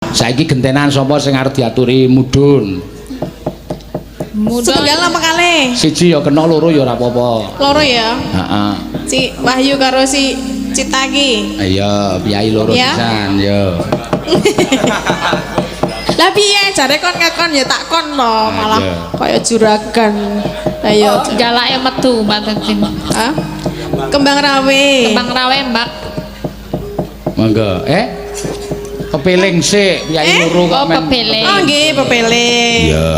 Saiki gentenan sapa sing arep diaturi mudhun? Setunggal apa kali? Siji ya kena loro ya ora apa-apa. Loro ya. Heeh. Si Wahyu karo si Cita ki. Iya, piyai loro Ya. pisan ya. Lah piye jare kon ngekon ya tak kon to, malah iya. kaya juragan. Lah ya Jalake metu Mbak Tetin. Hah? Kembang rawe. Kembang rawe, Mbak. Monggo. Kepeling sik piyai loro kok Oh, men. pepeling. Oh nggih, pepeling. Iya.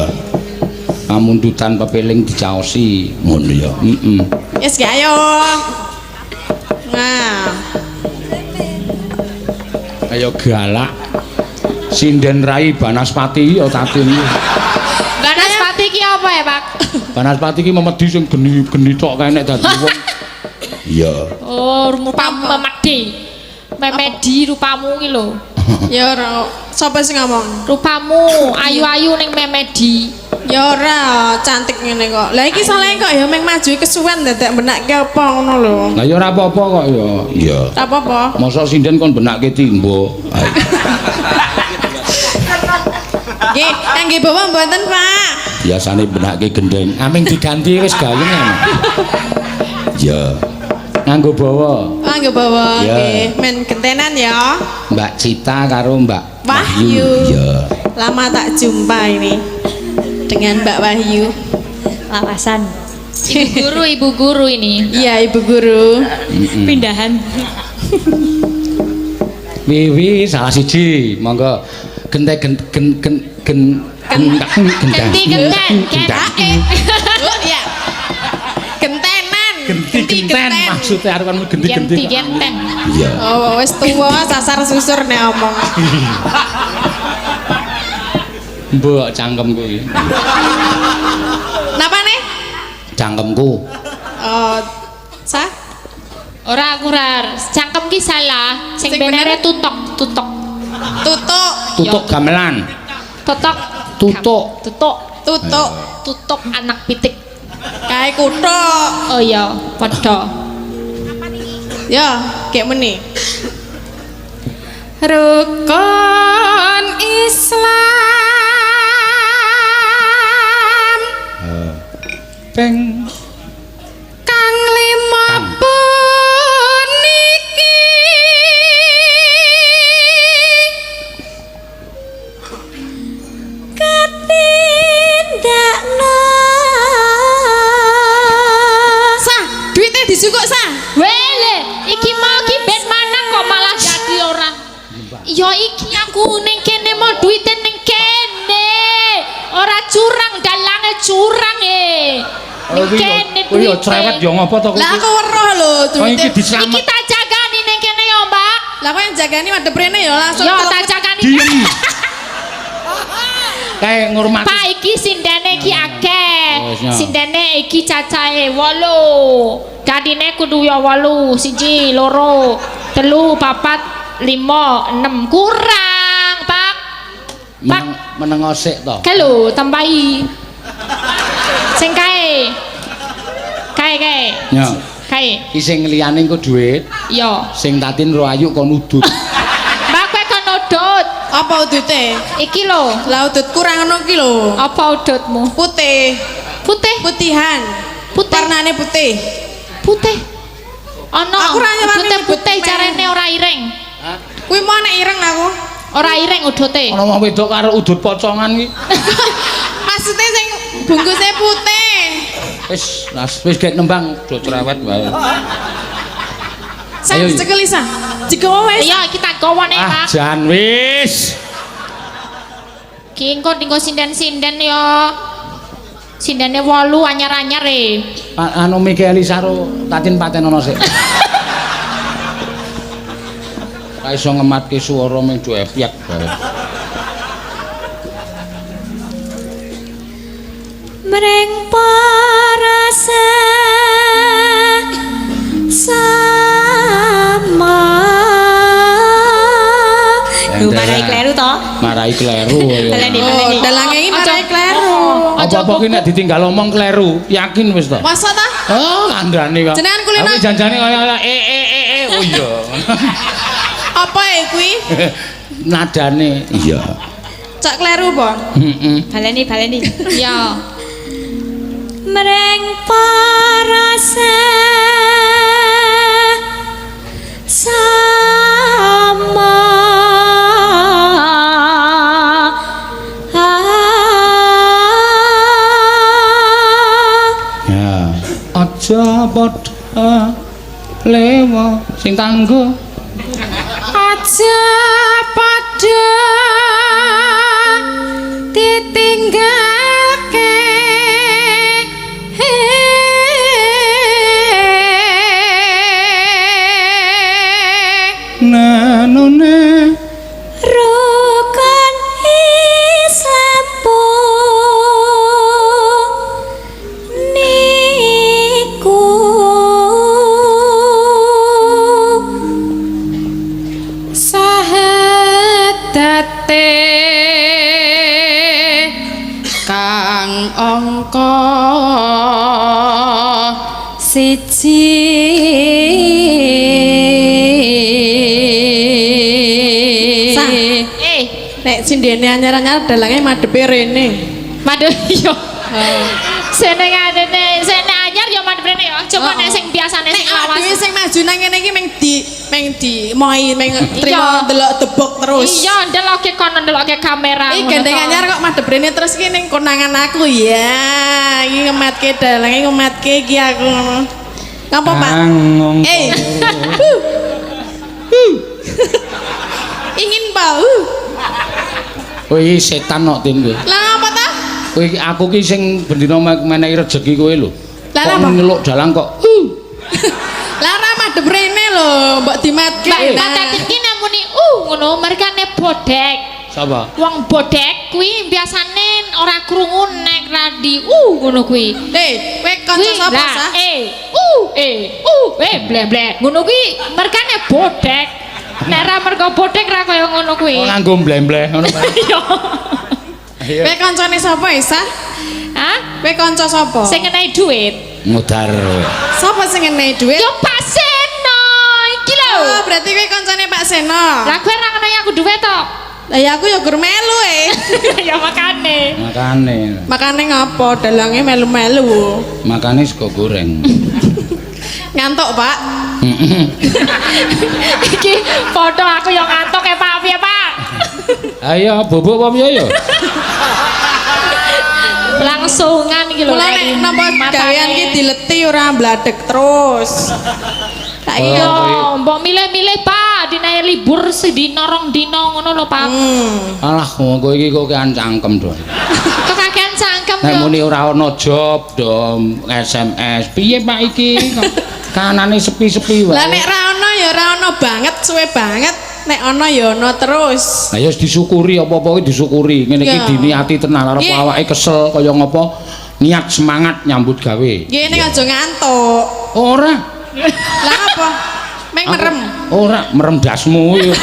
Kamundutan pepeling dicaosi ngono ya. Heeh. Yes, ge ayo. Nah, Ayo galak. Sinden Rai Banaspati ya tatin. Banaspati ki apa ya, Pak? Banaspati ki memedi sing geni-geni tok kae nek dadi wong. Iya. Oh, rupamu memedi. Memedi rupamu ki lho. ya ora. Sapa sing ngomong? Rupamu ayu-ayu ning memedi. Ya ora, cantik ngene kok. Lah iki saleh kok ya meng maju kesuwen dadak benake apa ngono lho. Lah ya ora apa-apa kok ya. Iya. Ora apa-apa. Mosok sinden kon benake timbo. Nggih, kangge bawa mboten, Pak. Biasane benake gendeng. Aming diganti wis gayeng ya. Ya. Nganggo bawa. Kangge bawa Ya. nggih, men gentenan ya. Mbak Cita karo Mbak Wahyu. Ya. Lama tak jumpa ini dengan Mbak Wahyu. Lawasan. Ibu guru ini. Iya, Ibu Guru. Pindahan. Wiwi salah siji. Monggo gente genti Genti genten. Oh, iya. Gentenan. Genti genten maksudnya arep kan genti Genti genten. Iya. Oh, wis tuwa sasar susur nek omong. Mbok cangkemku iki. Napa nih? Cangkemku. Oh, sah? Ora akurar, cangkem ki salah. Sing Sing benere bener? tutok. Tutuk. Tutuk gamelan. Tutok. Tutuk. Tutuk. Tutuk. Tutuk anak pitik. Kae kuthuk. Oh iya, padha. Ya, kayak meni. Rukun Islam Peng kang lima puniki katindakna Sah, duitnya disukuk sah. wele iki mau ki ben manang kok malah dadi ora ya iki aku ning kene mau duite ning kene ora curang dalange curang ning kene oh iya duite. cerewet ya ngopo to Lah aku weruh lho Oh iki duitnya. Iki diselamet. tak jagani ning kene ya, Mbak. Lah kok yang jagani madhep rene ya langsung. Yo telepon. tak jagani. Diem. Kayak ngurmati. Pak iki sindene iki akeh. Oh, iya. Sindene iki cacahe 8. Dadine kudu ya 8, 1, 2, 3, 4, 5, 6 kurang, Pak. Pak, Meneng osik to. kae lho tambahi. Sing kae. Kae. Ya. Kae. Ki sing liyane engko dhuwit, Yo. sing tatin ro ayu kon udut. Mbak kowe kon udut. Apa udute? Iki lho. Lah udut kurang ngono ki lho. Apa udutmu? Putih. Putih. Putihan. Putih. Warnane putih. Putih. Ono. Aku ora nyewani Udute nyebut putih men. carane ora ireng. Kuwi mau nek ireng aku. Ora ireng udute. Ana wong wedok karo udut pocongan ki. Maksudnya sing bungkusnya putih. Wis gek nembang do cerewet wae. Sah, Ayo. cekeli sah. Jika wis. Iya, kita gawane, Ah Pak. jan wis. Ki engko tinggo sinden-sinden ya. Sindene 8 anyar-anyar Anu Miki Elisa ro tatin patenono sik. Ra iso ngematke swara ming do epyek bae. Mreng parasa sama. Marai kleru to? Marai kleru. Baleni, Ya. baleni. Oh, dalange iki marai kleru. Apa-apa ki nek ditinggal omong kleru, yakin wis to. Masa ta? Oh, kandhane kok. Jenengan kulino- Tapi janjane kaya oh iya. Apa kuwi? Nadane. Iya. Cak kleru apa? Heeh. Baleni. Ya. Mreng parasa sama Ya. Aja padha lewo sing tangguh. aja padha ditinggalke Nanone rukun Islam niku sahadate kang angka siji Sah. Nek sindene anyar-anyar dalange madepe rene. Madhe yo. Seneng adene, seneng anyar yo madhe rene yo. Coba nek sing biasane sing Nek lawas. dhewe sing maju nang ngene iki meng di moi meng trimo Iya. delok tebok terus. Iya, ndelokke kono ndelokke kamera. Iki ngono gandeng to. anyar kok madhep rene terus iki ning konangan aku ya. Iki ngematke dalange ngematke iki aku ngono. Ngapa, Pak? Angong. Ingin bau. Kowe setan kok Tin kowe. Lah ngapa ta? Kowe aku ki sing bendina menehi rejeki kowe lho. Lah Kok apa? nyeluk dalang kok. Lah ra madhep rene lho, mbok dimatke. Mbak Tati ki namuni ngono merkane bodek. Sapa? Wong bodek kuwi biasane ora krungu nek radi ngono kuwi. Kowe kanca sapa sah? Bleh ngono kuwi merkane bodek. Nek ra mergo bodek ra kaya ngono kuwi. Oh nganggo mbleh-mbleh ngono Pak. Iya. Kowe kancane sapa Isa? Hah? Kowe kanca sapa? Sing ngenehi dhuwit. Ngudar. Sapa sing ngenehi dhuwit? Yo Pak Seno iki lho. Oh, berarti kowe kancane Pak Seno. Lah kowe ra ngenehi aku dhuwit to. Lah ya aku ya gur melu Ya makane. Makane. Makane ngapa dalange melu-melu. Makane sego goreng. Ngantuk, Pak. Iki foto aku yang ngantuk ya Pak piye Pak? Ayo bubuk apa piye ya? Langsungan iki lho. Mula nek napa gawean iki dileti ora mbladek terus. Tak Oh, iya. Yo, mbok milih-milih Pak, dinae libur sedina rong dina ngono lho Pak. Alah kowe iki kok kean cangkem do. Kekakean cangkem Nek yo. muni ora ana job do SMS. Piye Pak iki? Kanane sepi-sepi wae. Lah nek ra ono ya ra ono banget, suwe banget. Nek ono ya ono terus. Lah ya disyukuri apa-apa kuwi disyukuri. Ngene iki Ya. diniati tenan arep Nggih. awake kesel kaya ngopo niat semangat nyambut gawe. Nggih nek aja ngantuk. Ora. Lah apa? Meng merem. Ora merem dasmu iki.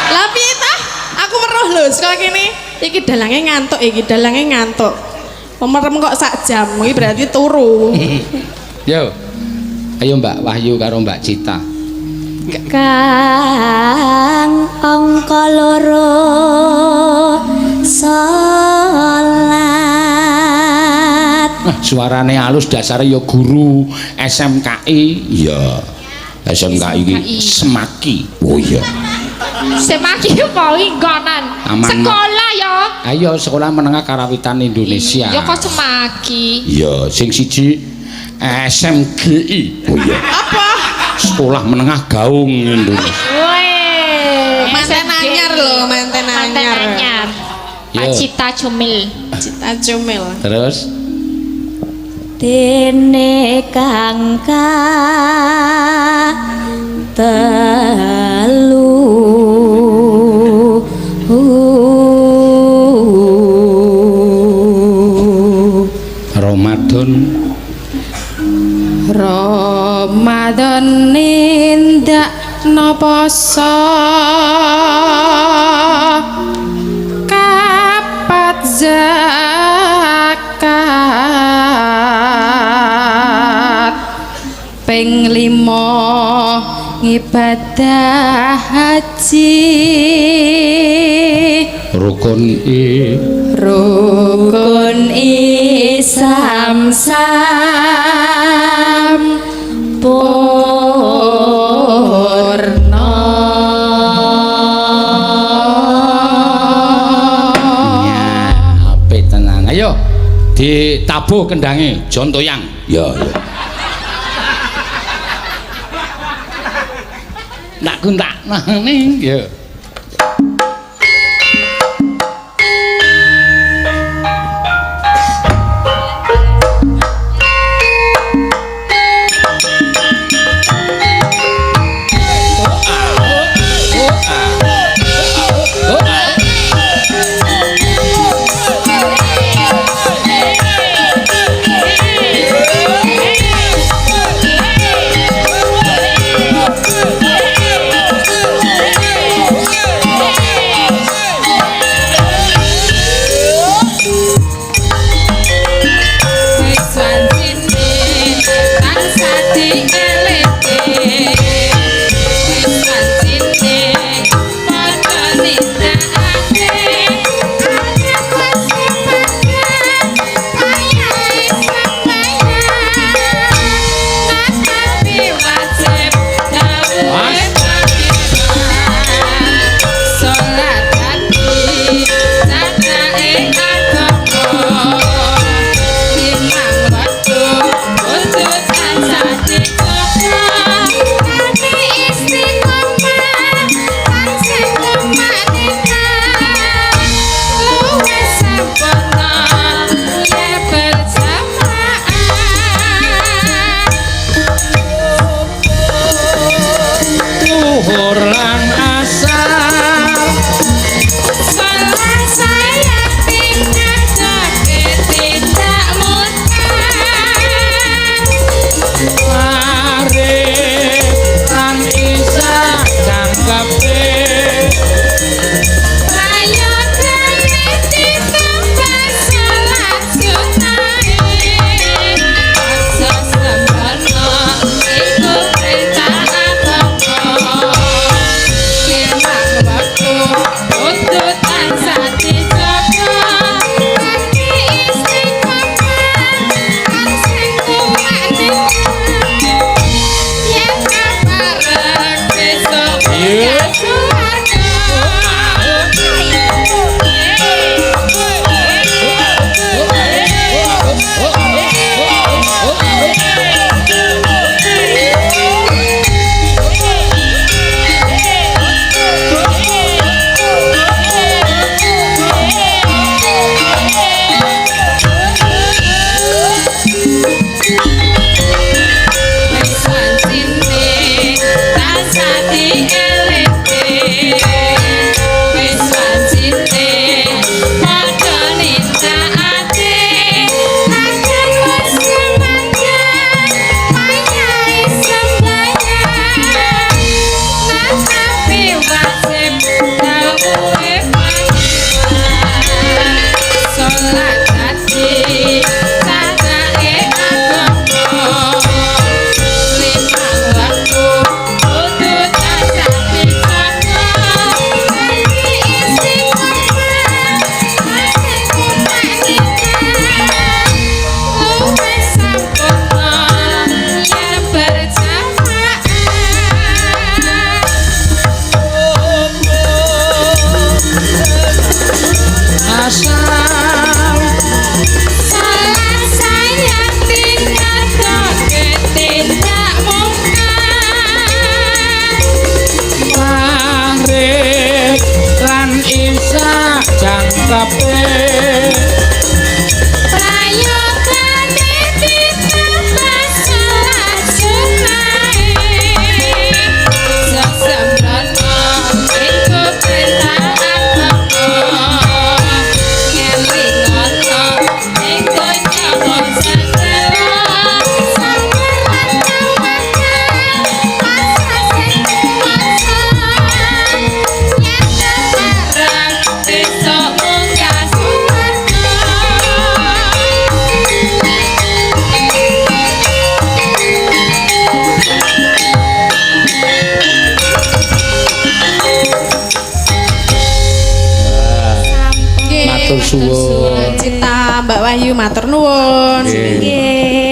Lah piye ta? Aku weruh lho saka kene. Iki dalange ngantuk, iki dalange ngantuk. Merem kok sak jam, iki berarti turu. Yo. Ayo Mbak Wahyu karo Mbak Cita. kang angka loro salat Suarane halus dasare ya guru SMKI. Iya. SMKI iki semaki. Oh iya. Semaki apa inggonan. Aman, Sekolah ya. Ayo sekolah menengah karawitan Indonesia. Ya kok semaki. Iya, sing siji SMGI. Oh iya. Apa? Sekolah menengah gaung Indonesia. Weh, Manten SMG. anyar lho, manten Manten anyar. anyar. Pak Yo. Cita Cumil. Cita Jumil. Terus dene kang telu Ramadan Ramadan nindak poso kapat zakat ping 5 ibadah haji rukun Islam sampurna. apik tenan ayo ditabuh kendange jontoyang ya nak kuntak ning ya matur suwun. Cipta Mbak Wahyu matur nuwun. Nggih. Nggih.